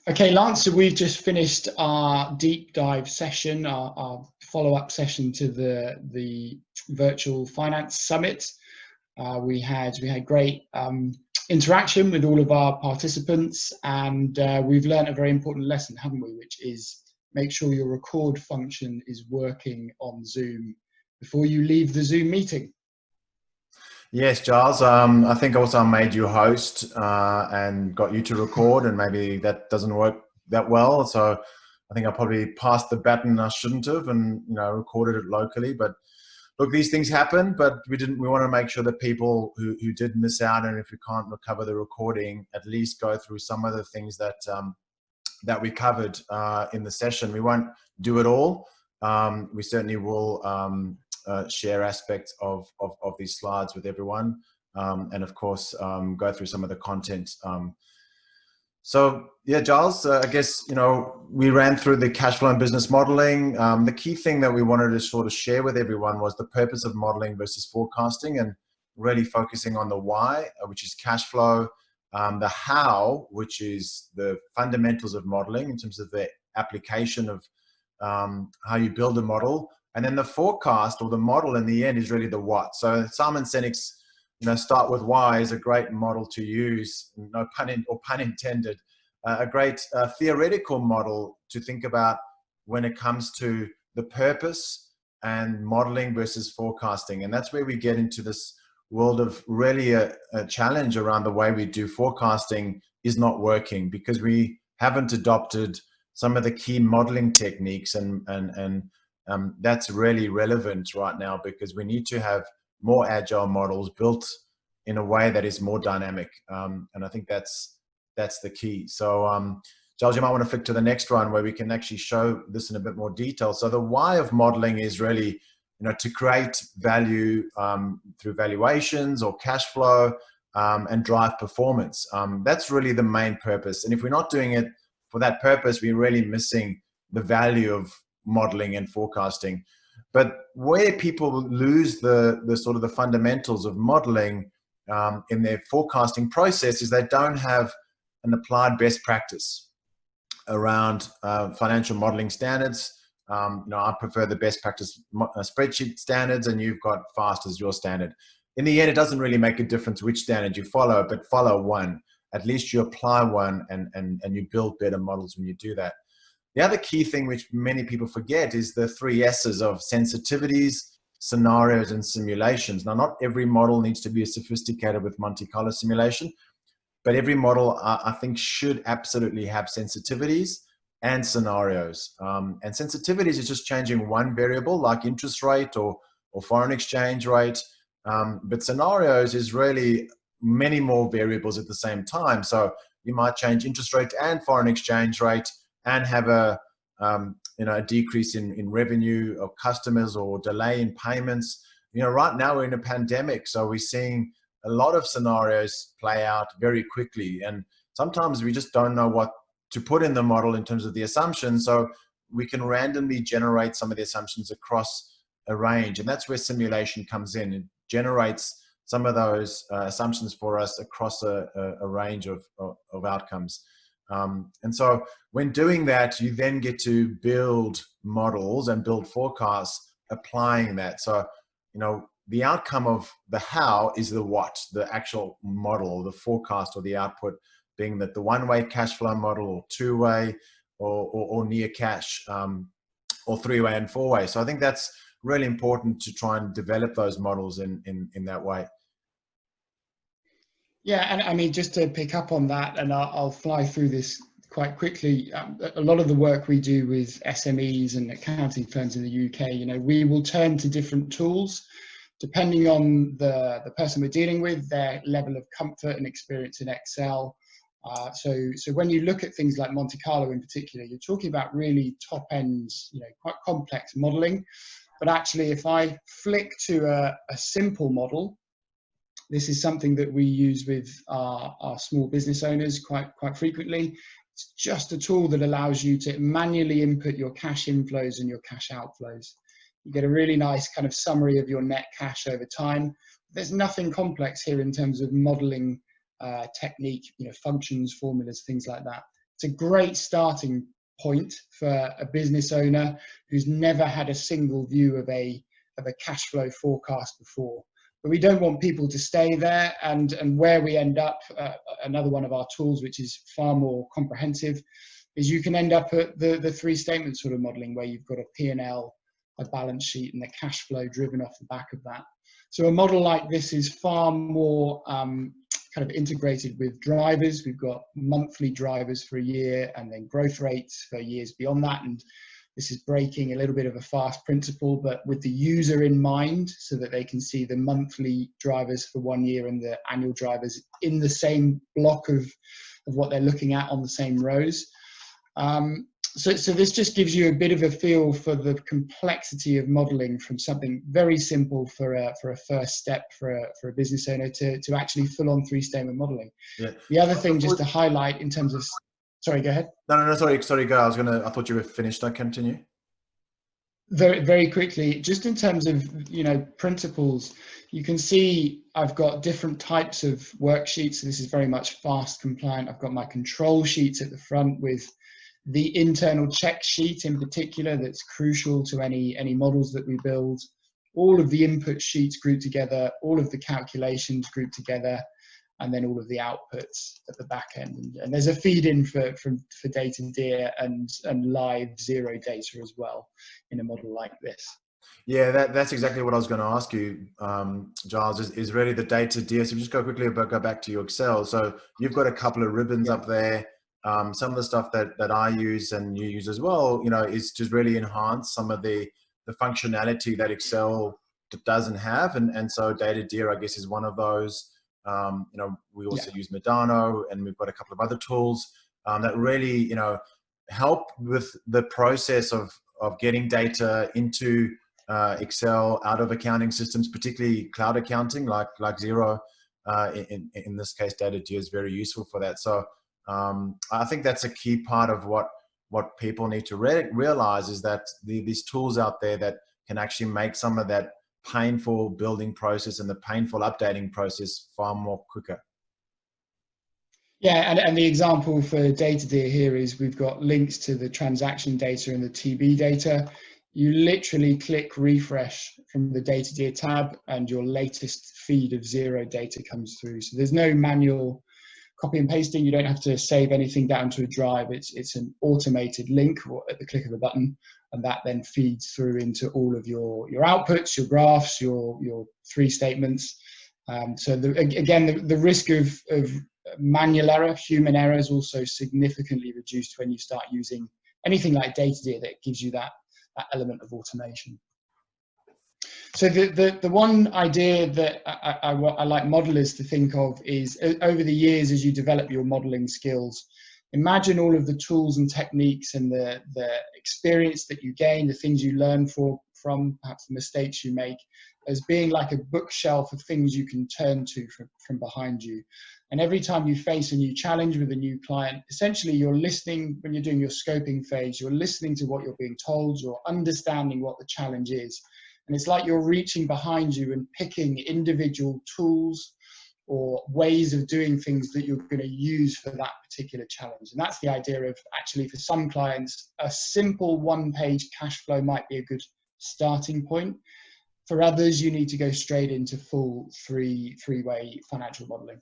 Okay, Lance, so we've just finished our deep dive session, our follow-up session to the virtual finance summit. We had great interaction with all of our participants, and we've learned a very important lesson, haven't we? Which is make sure your record function is working on Zoom before you leave the Zoom meeting. Yes, Giles. I think also I made you host and got you to record, and maybe that doesn't work that well. So I think I probably passed the baton I shouldn't have, and recorded it locally. But look, these things happen. But we didn't. We want to make sure that people who did miss out, and if we can't recover the recording, at least go through some of the things that that we covered in the session. We won't do it all. We certainly will share aspects of these slides with everyone, and of course go through some of the content. So yeah, Giles, I guess we ran through the cash flow and business modeling. The key thing that we wanted to sort of share with everyone was the purpose of modeling versus forecasting, and really focusing on the why, which is cash flow, the how, which is the fundamentals of modeling in terms of the application of how you build a model, and then the forecast or the model in the end is really the what. So Simon Sinek's start with why is a great model to use, no pun intended, a great theoretical model to think about when it comes to the purpose and modeling versus forecasting. And that's where we get into this world of really a challenge around the way we do forecasting is not working, because we haven't adopted some of the key modeling techniques, and that's really relevant right now, because we need to have more agile models built in a way that is more dynamic, and I think that's the key. So Giles, you might want to flick to the next one where we can actually show this in a bit more detail. So the why of modeling is really to create value through valuations or cash flow, and drive performance. That's really the main purpose, and if we're not doing it for that purpose, we're really missing the value of modeling and forecasting. But where people lose the sort of the fundamentals of modeling in their forecasting process is they don't have an applied best practice around financial modeling standards. I prefer the best practice spreadsheet standards, and you've got FAST as your standard. In the end, it doesn't really make a difference which standard you follow, but follow one. At least you apply one, and you build better models when you do that. The other key thing which many people forget is the 3 S's of sensitivities, scenarios, and simulations. Now, not every model needs to be as sophisticated with Monte Carlo simulation, but every model I think should absolutely have sensitivities and scenarios. And sensitivities is just changing one variable like interest rate or foreign exchange rate. But scenarios is really many more variables at the same time. So you might change interest rate and foreign exchange rate and have a decrease in revenue of customers or delay in payments. Right now we're in a pandemic, so we're seeing a lot of scenarios play out very quickly, and sometimes we just don't know what to put in the model in terms of the assumptions. So we can randomly generate some of the assumptions across a range, and that's where simulation comes in. It generates some of those assumptions for us across a range of outcomes. And so when doing that, you then get to build models and build forecasts applying that. So, the outcome of the how is the what, the actual model, or the forecast, or the output being that the one-way cash flow model, or two-way, or near cash, or three-way and four-way. So I think that's really important to try and develop those models in that way. Yeah, and I mean, just to pick up on that, and I'll fly through this quite quickly. A lot of the work we do with SMEs and accounting firms in the UK, we will turn to different tools depending on the person we're dealing with, their level of comfort and experience in Excel. So when you look at things like Monte Carlo in particular, you're talking about really top end, quite complex modeling. But actually, if I flick to a simple model, this is something that we use with our small business owners quite frequently. It's just a tool that allows you to manually input your cash inflows and your cash outflows. You get a really nice kind of summary of your net cash over time. There's nothing complex here in terms of modeling technique, functions, formulas, things like that. It's a great starting point for a business owner who's never had a single view of a cash flow forecast before. But we don't want people to stay there, and where we end up, another one of our tools which is far more comprehensive, is you can end up at the three statement sort of modeling, where you've got a P&L, a balance sheet, and the cash flow driven off the back of that. So a model like this is far more kind of integrated with drivers. We've got monthly drivers for a year, and then growth rates for years beyond that. And this is breaking a little bit of a fast principle, but with the user in mind, so that they can see the monthly drivers for 1 year and the annual drivers in the same block of what they're looking at on the same rows. So this just gives you a bit of a feel for the complexity of modeling, from something very simple for a first step for a business owner to actually full-on three-statement modeling. Yeah. The other thing just to highlight in terms of, sorry, go ahead. No, sorry, go. I thought you were finished. I continue. Very, very quickly, just in terms of, principles, you can see I've got different types of worksheets. So this is very much fast compliant. I've got my control sheets at the front with the internal check sheet in particular that's crucial to any models that we build, all of the input sheets grouped together, all of the calculations grouped together, and then all of the outputs at the back end. And there's a feed in for data deer and live zero data as well in a model like this. Yeah, that's exactly what I was going to ask you, Giles, is really the data deer. So just go back to your Excel. So you've got a couple of ribbons up there. Some of the stuff that I use and you use as well, is to really enhance some of the functionality that Excel doesn't have. And so data deer, I guess, is one of those. We also use Medano, and we've got a couple of other tools that really, help with the process of getting data into Excel out of accounting systems, particularly cloud accounting like Xero. In this case, data deer is very useful for that. So I think that's a key part of what people need to realize, is that these tools out there that can actually make some of that painful building process and the painful updating process far more quicker. Yeah, and the example for data deer here is we've got links to the transaction data and the TB data. You literally click refresh from the data deer tab and your latest feed of Xero data comes through. So there's no manual copy and pasting. You don't have to save anything down to a drive. It's an automated link or at the click of a button, and that then feeds through into all of your outputs, your graphs, your three statements. So again, the risk of manual error, human error, is also significantly reduced when you start using anything like data deer that gives you that element of automation. So the one idea that I like modelers to think of is, over the years as you develop your modeling skills, imagine all of the tools and techniques and the experience that you gain, the things you learn from perhaps the mistakes you make, as being like a bookshelf of things you can turn to from behind you. And every time you face a new challenge with a new client, essentially you're listening. When you're doing your scoping phase, you're listening to what you're being told, you're understanding what the challenge is. And it's like you're reaching behind you and picking individual tools or ways of doing things that you're going to use for that particular challenge. And that's the idea of, actually, for some clients, a simple one-page cash flow might be a good starting point. For others, you need to go straight into full three-way financial modeling.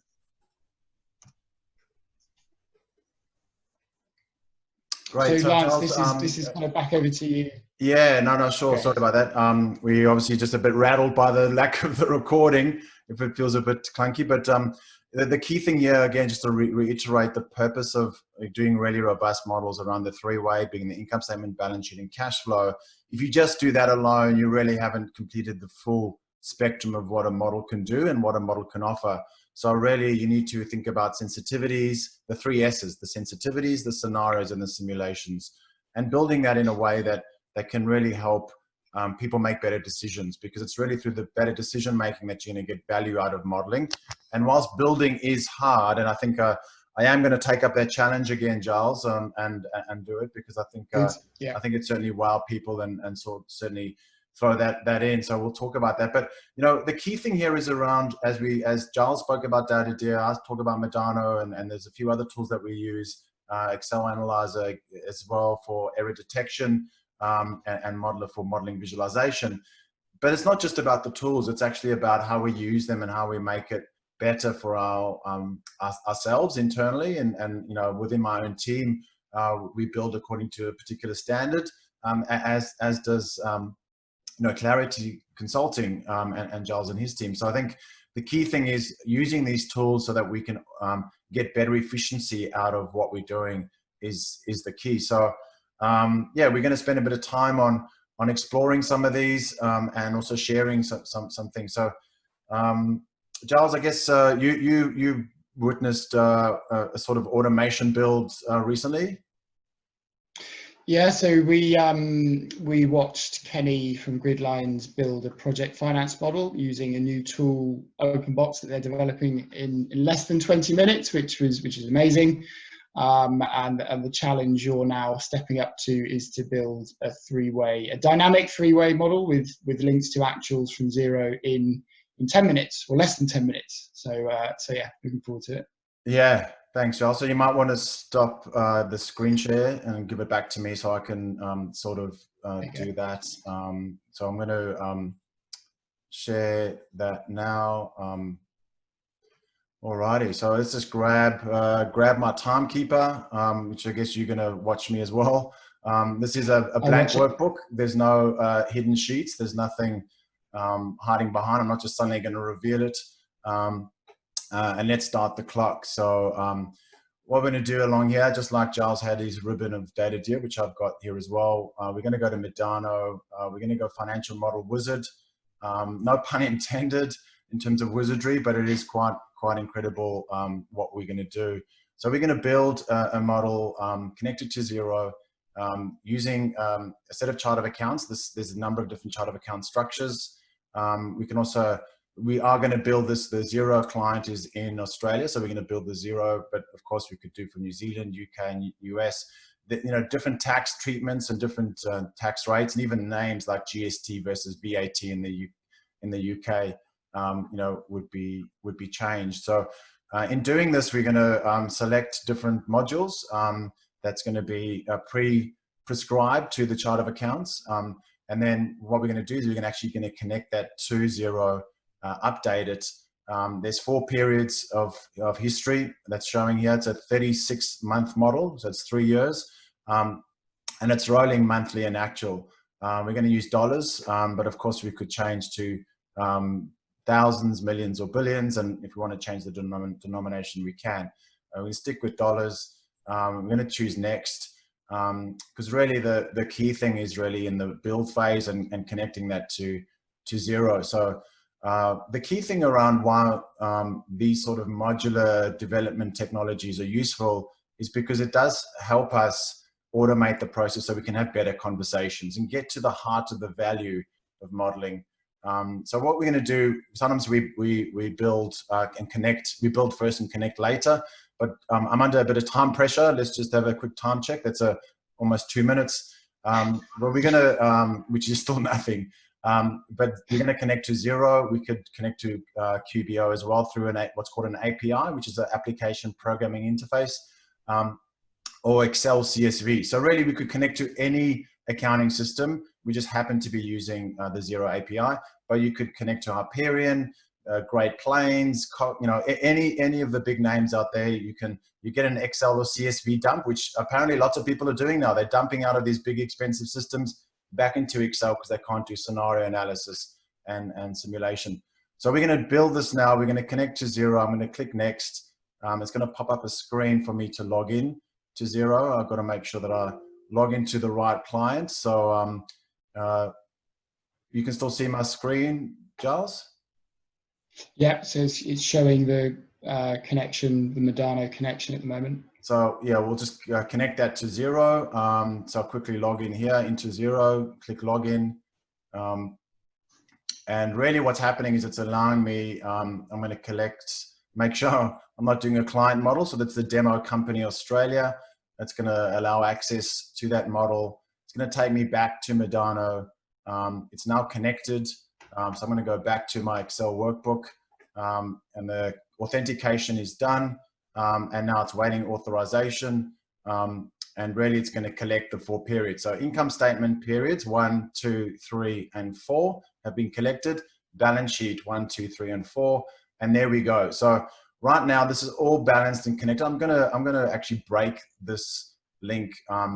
Great. So Lance, this is kind of back over to you. Yeah, no, sure. Okay. Sorry about that. We obviously just a bit rattled by the lack of the recording, if it feels a bit clunky. But the key thing here, again, just to reiterate the purpose of doing really robust models around the three-way, being the income statement, balance sheet, and cash flow. If you just do that alone, you really haven't completed the full spectrum of what a model can do and what a model can offer. So really, you need to think about sensitivities, the three S's: the sensitivities, the scenarios, and the simulations, and building that in a way that can really help people make better decisions, because it's really through the better decision making that you're going to get value out of modeling. And whilst building is hard, and I think I am going to take up that challenge again, Giles, and do it, because I think I think it certainly wow people and certainly throw that in. So we'll talk about that. But the key thing here is around, as Giles spoke about data deer, I talk about Medano, and there's a few other tools that we use. Excel Analyzer as well for error detection, and Modeler for modeling visualization. But it's not just about the tools, it's actually about how we use them and how we make it better for ourselves internally, and within my own team, we build according to a particular standard, as does Clarity Consulting, and Giles and his team. So I think the key thing is using these tools so that we can get better efficiency out of what we're doing is the key. So yeah, we're going to spend a bit of time on exploring some of these, and also sharing some things. So Giles, I guess you witnessed a sort of automation build recently. Yeah, so we watched Kenny from Gridlines build a project finance model using a new tool, OpenBox, that they're developing in less than 20 minutes, which is amazing. And the challenge you're now stepping up to is to build a dynamic three-way model with links to actuals from zero in 10 minutes or less than 10 minutes. So yeah, looking forward to it. Yeah, thanks, Giles. So you might want to stop the screen share and give it back to me so I can sort of do that. So I'm going to share that now. Alrighty, so let's just grab my timekeeper, which I guess you're going to watch me as well. This is a blank workbook. There's no hidden sheets. There's nothing hiding behind. I'm not just suddenly going to reveal it. And let's start the clock. So what we're going to do along here, just like Giles had his ribbon of data deal, which I've got here as well. We're going to go to Medano. We're going to go financial model wizard. No pun intended in terms of wizardry, but it is quite incredible what we're going to do. So we're going to build a model connected to Xero, using a set of chart of accounts. There's a number of different chart of account structures. We are going to build this. The Xero client is in Australia, so we're going to build the Xero, but of course we could do for New Zealand, UK, and US. Different tax treatments and different tax rates, and even names like GST versus VAT in the UK, would be changed. So in doing this, we're going to select different modules that's going to be pre-prescribed to the chart of accounts, and then what we're going to do is we're actually going to connect that to Xero. Update it. There's 4 periods of history that's showing here. It's a 36-month model, so it's 3 years, and it's rolling monthly and actual. We're going to use dollars, but of course we could change to thousands, millions, or billions, and if we want to change the denomination, we can. We stick with dollars. I'm going to choose next, because really the key thing is really in the build phase and connecting that to Xero. So the key thing around why these sort of modular development technologies are useful is because it does help us automate the process so we can have better conversations and get to the heart of the value of modeling. So what we're going to do, sometimes we build and connect. We build first and connect later, but I'm under a bit of time pressure. Let's just have a quick time check. That's almost 2 minutes. But we're going to, which is still nothing. But we're going to connect to Xero. We could connect to QBO as well through what's called an API, which is an application programming interface, or Excel CSV. So really, we could connect to any accounting system. We just happen to be using the Xero API, but you could connect to Hyperion, Great Plains, any of the big names out there. You get an Excel or CSV dump, which apparently lots of people are doing now. They're dumping out of these big expensive systems back into Excel because they can't do scenario analysis and simulation. So we're going to build this now. We're going to connect to Xero. I'm going to click next. It's going to pop up a screen for me to log in to Xero. I've got to make sure that I log into the right client. So you can still see my screen, Giles? Yeah, so it's showing the connection, the Medano connection at the moment. So yeah, we'll just connect that to Xero. So I'll quickly log in here into Xero, click login. And really what's happening is it's allowing me, I'm going to make sure I'm not doing a client model. So that's the demo company Australia. That's going to allow access to that model. It's going to take me back to Medano. It's now connected. So I'm going to go back to my Excel workbook, and the authentication is done. And now it's waiting authorization. and really it's going to collect the 4 periods. So income statement periods 1, 2, 3, and 4 have been collected. Balance sheet 1, 2, 3, and 4, and there we go. So right now this is all balanced and connected. I'm gonna actually break this link.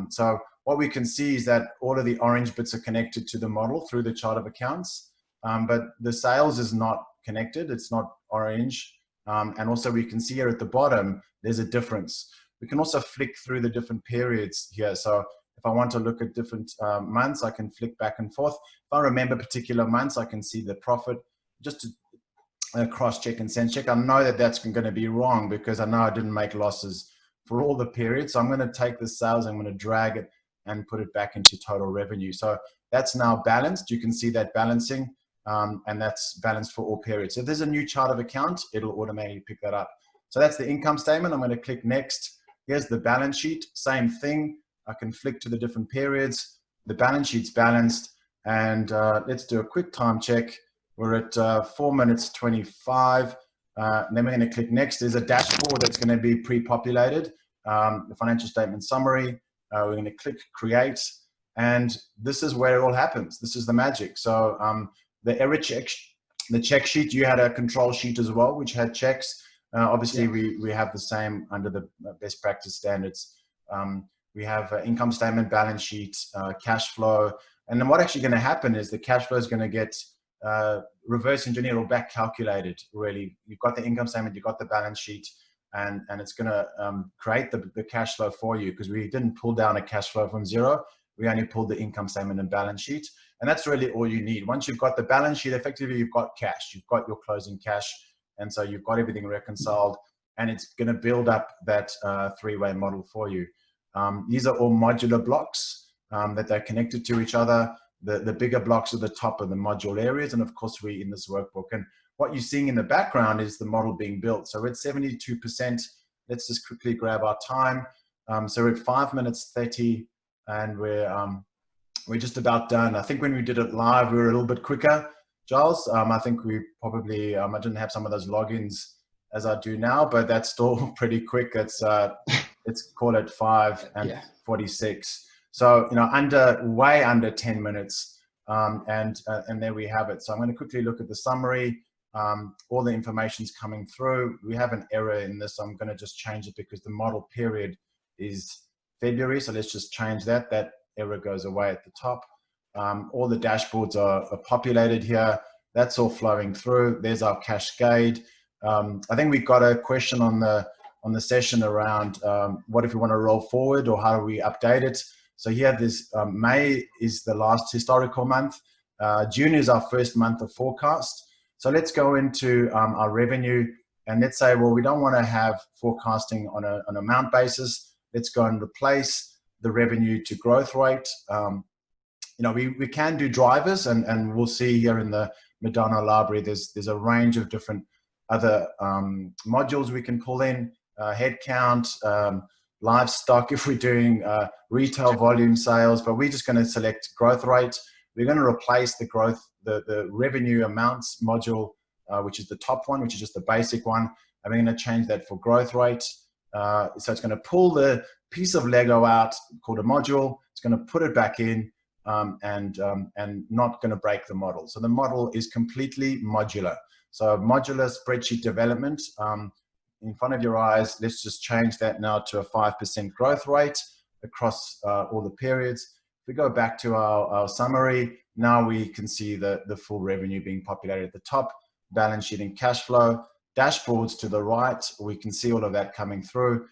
So what we can see is that all of the orange bits are connected to the model through the chart of accounts, but the sales is not connected. It's not orange. And also we can see here at the bottom, there's a difference. We can also flick through the different periods here. So if I want to look at different months, I can flick back and forth. If I remember particular months, I can see the profit just to cross-check and sense check. I know that that's going to be wrong because I know I didn't make losses for all the periods. So I'm going to take the sales, I'm going to drag it and put it back into total revenue. So that's now balanced. You can see that balancing, and that's balanced for all periods. So if there's a new chart of account, it'll automatically pick that up. So that's the income statement. I'm going to click next. Here's the balance sheet, same thing. I can flick to the different periods. The balance sheet's balanced, and let's do a quick time check. We're at 4 minutes 25. And then we're going to click next. There's a dashboard that's going to be pre-populated. The financial statement summary. We're going to click create, and this is where it all happens. This is the magic. So the error check, the check sheet, you had a control sheet as well, which had checks. Obviously, yeah. we have the same under the best practice standards. We have income statement, balance sheet, cash flow. And then what's actually going to happen is the cash flow is going to get reverse engineered or back calculated, really. You've got the income statement, you've got the balance sheet, and it's going to create the cash flow for you, because we didn't pull down a cash flow from zero. We only pulled the income statement and balance sheet. And that's really all you need. Once you've got the balance sheet, effectively, you've got cash. You've got your closing cash. And so you've got everything reconciled, and it's going to build up that three-way model for you. These are all modular blocks that they're connected to each other. The bigger blocks at the top are the module areas. And of course, we're in this workbook. And what you're seeing in the background is the model being built. So we're at 72%. Let's just quickly grab our time. So we're at 5 minutes 30, and we're just about done. I think when we did it live, we were a little bit quicker, Giles. I think we probably, I didn't have some of those logins as I do now, but that's still pretty quick. It's call it 5 and yeah. 46. So, you know, way under 10 minutes. And there we have it. So I'm going to quickly look at the summary. All the information's coming through. We have an error in this. I'm going to just change it because the model period is February. So let's just change that. That error goes away at the top. All the dashboards are populated here. That's all flowing through. There's our cascade. I think we got a question on the session around what if we want to roll forward, or how do we update it? So here, this May is the last historical month. June is our first month of forecast. So let's go into our revenue, and let's say, well, we don't want to have forecasting on an amount basis. Let's go and replace the revenue to growth rate. You know, we can do drivers, and we'll see here in the Madonna library, there's a range of different other modules we can pull in, headcount, livestock if we're doing retail volume sales, but we're just going to select growth rate. We're going to replace the revenue amounts module, which is the top one, which is just the basic one, and we're going to change that for growth rate. So it's going to pull the piece of Lego out called a module. It's going to put it back in, and not going to break the model. So the model is completely modular. So modular spreadsheet development, in front of your eyes, let's just change that now to a 5% growth rate across all the periods. If we go back to our summary, now we can see the full revenue being populated at the top, balance sheet and cash flow, dashboards to the right, we can see all of that coming through.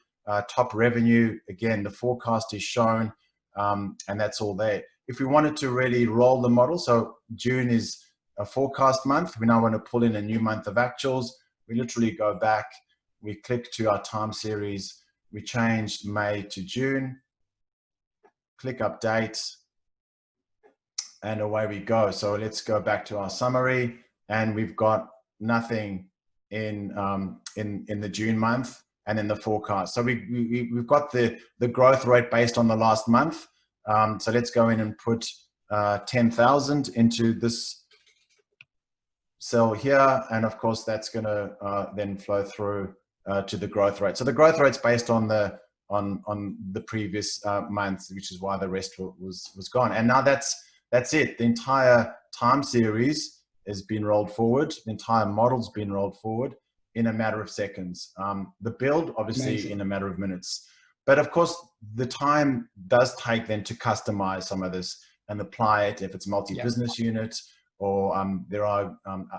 Top revenue, again, the forecast is shown, and that's all there. If we wanted to really roll the model, so June is a forecast month, we now want to pull in a new month of actuals. We literally go back, we click to our time series, we change May to June, click update, and away we go. So let's go back to our summary, and we've got nothing in the June month, and then the forecast. So we've got the growth rate based on the last month. So let's go in and put 10,000 into this cell here, and of course that's going to then flow through to the growth rate. So the growth rate's based on the on the previous month, which is why the rest was gone. And now that's it. The entire time series has been rolled forward. The entire model's been rolled forward in a matter of seconds. The build, obviously, amazing, in a matter of minutes. But of course, the time does take then to customize some of this and apply it if it's multi-business unit, or there are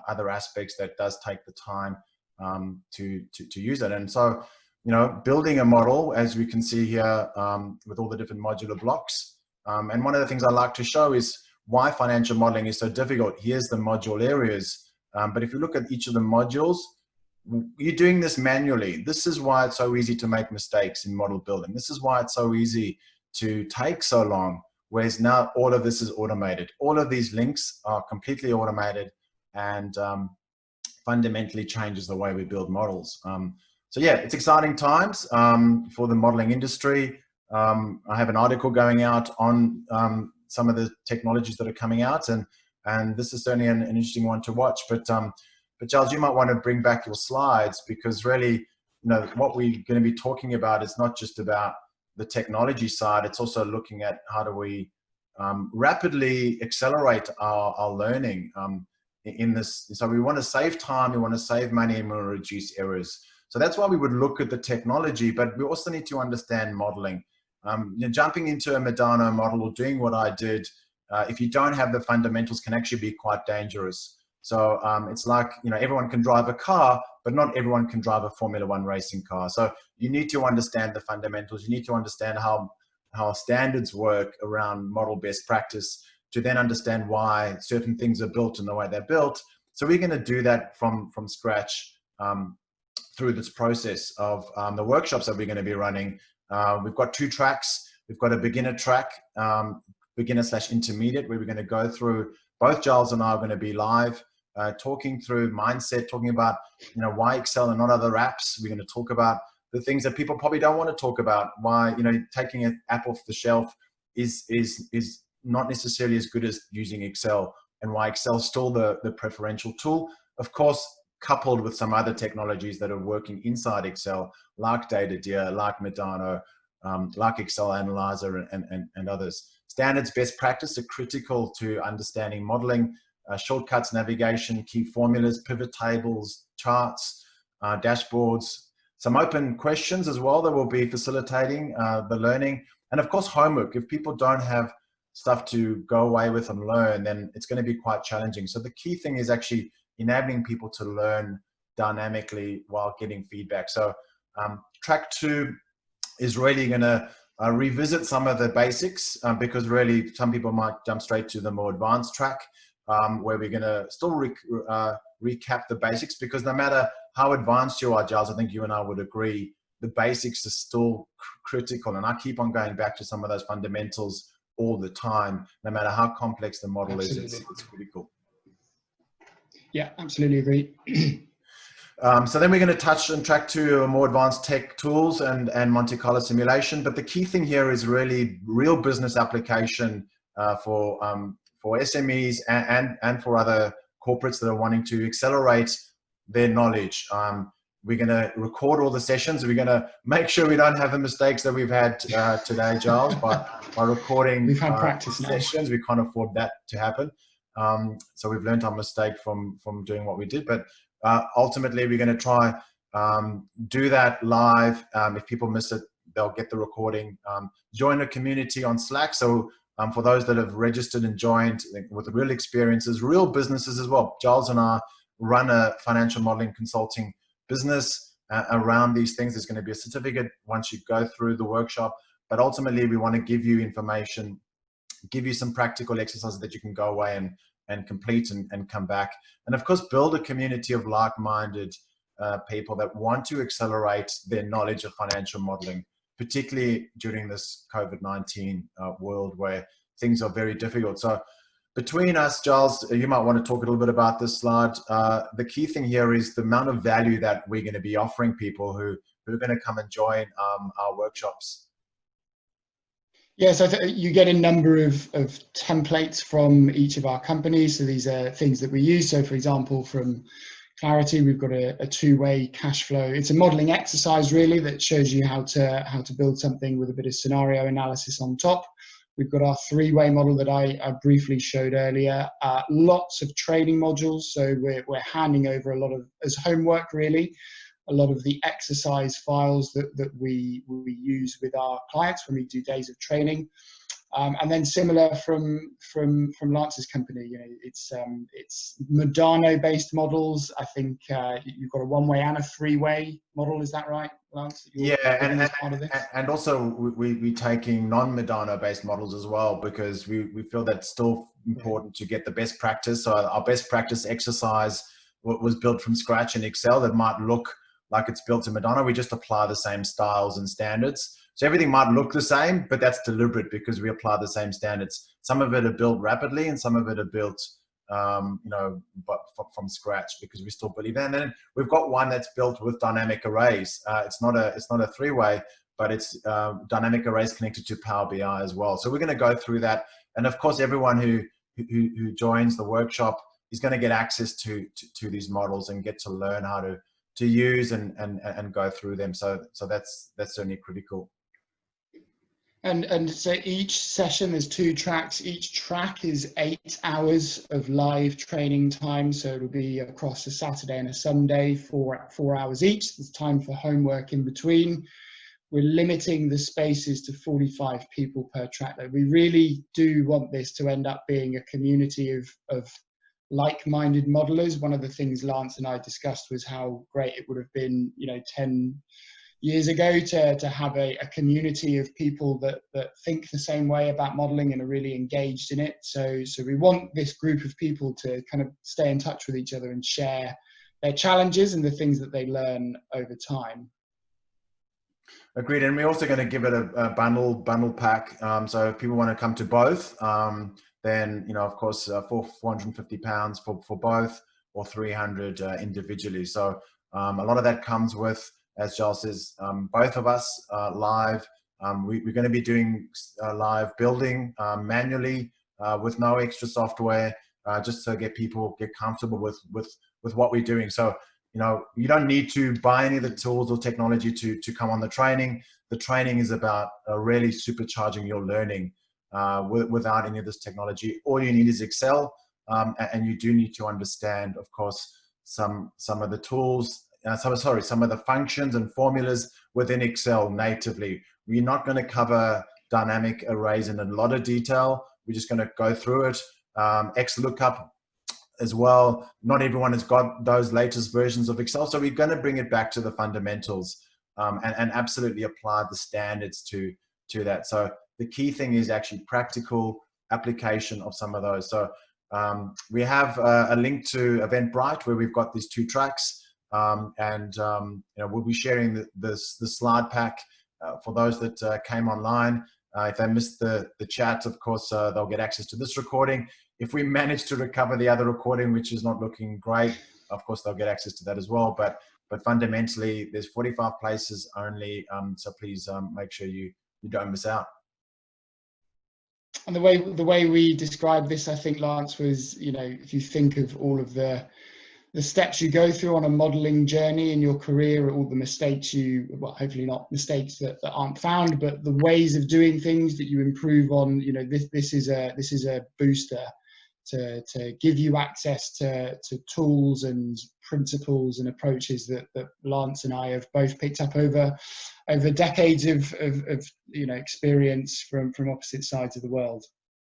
other aspects that does take the time to use it. And so, you know, building a model, as we can see here, with all the different modular blocks. And one of the things I like to show is why financial modeling is so difficult. Here's the module areas. But if you look at each of the modules, you're doing this manually. This is why it's so easy to make mistakes in model building. This is why it's so easy to take so long, whereas now all of this is automated. All of these links are completely automated, and fundamentally changes the way we build models. So yeah, it's exciting times for the modeling industry. I have an article going out on some of the technologies that are coming out, and this is certainly an interesting one to watch. But Giles, you might want to bring back your slides, because really, you know, what we're going to be talking about is not just about the technology side. It's also looking at how do we rapidly accelerate our learning in this. So we want to save time, we want to save money, and we want to reduce errors. So that's why we would look at the technology, but we also need to understand modeling. You know, jumping into a Medano model or doing what I did, if you don't have the fundamentals, can actually be quite dangerous. So it's like, you know, everyone can drive a car, but not everyone can drive a Formula One racing car. So you need to understand the fundamentals. You need to understand how standards work around model best practice, to then understand why certain things are built in the way they're built. So we're going to do that from scratch through this process of the workshops that we're going to be running. We've got 2 tracks. We've got a beginner track, beginner/intermediate, where we're going to go through. Both Giles and I are going to be live, talking through mindset, talking about, you know, why Excel and not other apps. We're going to talk about the things that people probably don't want to talk about. Why, you know, taking an app off the shelf is not necessarily as good as using Excel, and why Excel is still the preferential tool. Of course, coupled with some other technologies that are working inside Excel, like DataDeer, like Medano, like Excel Analyzer, and others. Standards, best practice are critical to understanding modeling, shortcuts, navigation, key formulas, pivot tables, charts, dashboards, some open questions as well that will be facilitating the learning. And of course, homework. If people don't have stuff to go away with and learn, then it's going to be quite challenging. So the key thing is actually enabling people to learn dynamically while getting feedback. So track 2 is really going to revisit some of the basics, because really some people might jump straight to the more advanced track, where we're going to still recap the basics, because no matter how advanced you are, Giles, I think you and I would agree, the basics are still critical. And I keep on going back to some of those fundamentals all the time, no matter how complex the model is, it's critical. Yeah, absolutely agree. So then we're going to touch on track 2 more advanced tech tools and Monte Carlo simulation. But the key thing here is really real business application for SMEs and for other corporates that are wanting to accelerate their knowledge. We're going to record all the sessions. We're going to make sure we don't have the mistakes that we've had today, Giles, by recording we've had practice sessions. We can't afford that to happen. So we've learned our mistake from doing what we did. But ultimately, we're going to try do that live. If people miss it, they'll get the recording. Join a community on Slack. So for those that have registered and joined with real experiences, real businesses as well. Giles and I run a financial modeling consulting business around these things. There's going to be a certificate once you go through the workshop. But ultimately, we want to give you information, give you some practical exercises that you can go away and complete and come back. And of course, build a community of like-minded people that want to accelerate their knowledge of financial modeling, particularly during this COVID-19 world where things are very difficult. So between us, Giles, you might want to talk a little bit about this slide. The key thing here is the amount of value that we're going to be offering people who are going to come and join our workshops. Yes, you get a number of templates from each of our companies. So these are things that we use. So for example, from clarity. We've got a two-way cash flow. It's a modeling exercise really that shows you how to build something with a bit of scenario analysis on top. We've got our three-way model that I briefly showed earlier. Lots of training modules, so we're handing over a lot of, as homework really, a lot of the exercise files that we use with our clients when we do days of training. And then similar from Lance's company, you know, it's Modano-based models. I think you've got a one-way and a three-way model. Is that right, Lance? Yeah, Part of this? and also we're taking non-Medano based models as well, because we feel that's still important to get the best practice. So our best practice exercise was built from scratch in Excel that might look like it's built in Medano. We just apply the same styles and standards. So everything might look the same, but that's deliberate because we apply the same standards. Some of it are built rapidly and some of it are built you know, but from scratch, because we still believe in it. And then we've got one that's built with dynamic arrays. It's not a three-way, but it's dynamic arrays connected to Power BI as well. So we're going to go through that, and of course, everyone who joins the workshop is going to get access to these models and get to learn how to use and go through them. So that's certainly critical. And so each session, there's 2 tracks. Each track is 8 hours of live training time. So it'll be across a Saturday and a Sunday, 4 hours each. There's time for homework in between. We're limiting the spaces to 45 people per track. We really do want this to end up being a community of like-minded modelers. One of the things Lance and I discussed was how great it would have been, you know, 10 years ago to have a community of people that think the same way about modeling and are really engaged in it. So we want this group of people to kind of stay in touch with each other and share their challenges and the things that they learn over time. Agreed. And we're also going to give it a bundle pack. So if people want to come to both, then, you know, of course, for £450 for both, or 300 individually. So a lot of that comes with, as Giles says, both of us live. We're going to be doing live building manually with no extra software, just to get people comfortable with what we're doing. So, you know, you don't need to buy any of the tools or technology to come on the training. The training is about really supercharging your learning without any of this technology. All you need is Excel, and you do need to understand, of course, some of the tools. Some of the functions and formulas within Excel natively. We're not going to cover dynamic arrays in a lot of detail. We're just going to go through it. XLOOKUP as well. Not everyone has got those latest versions of Excel, so we're going to bring it back to the fundamentals and absolutely apply the standards to that. So the key thing is actually practical application of some of those. So we have a link to Eventbrite where we've got these 2 tracks. You know, we'll be sharing the slide pack for those that came online. If they missed the chat, of course, they'll get access to this recording. If we manage to recover the other recording, which is not looking great, of course, they'll get access to that as well. But fundamentally, there's 45 places only, so please make sure you don't miss out. And the way we described this, I think, Lance, was, you know, if you think of all of the steps you go through on a modeling journey in your career, all the mistakes well, hopefully not mistakes that aren't found, but the ways of doing things that you improve on, you know, this is a booster to give you access to tools and principles and approaches that Lance and I have both picked up over decades of you know, experience from opposite sides of the world.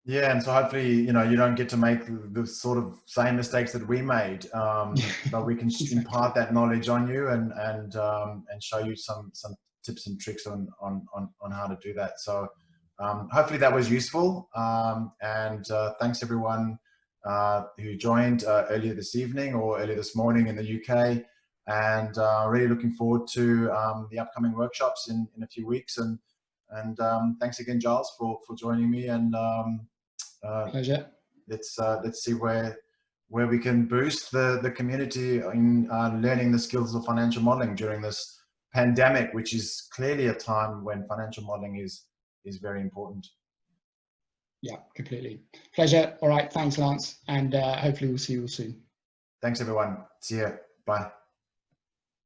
Yeah, and so hopefully, you know, you don't get to make the sort of same mistakes that we made, but we can impart that knowledge on you and show you some tips and tricks on how to do that. So hopefully that was useful, and thanks everyone who joined earlier this evening or earlier this morning in the UK, and really looking forward to the upcoming workshops in a few weeks. And thanks again, Giles, for joining me. And Pleasure. Let's see where we can boost the community in learning the skills of financial modeling during this pandemic, which is clearly a time when financial modeling is very important. Yeah, completely. Pleasure. All right. Thanks, Lance. And hopefully we'll see you all soon. Thanks, everyone. See you. Bye.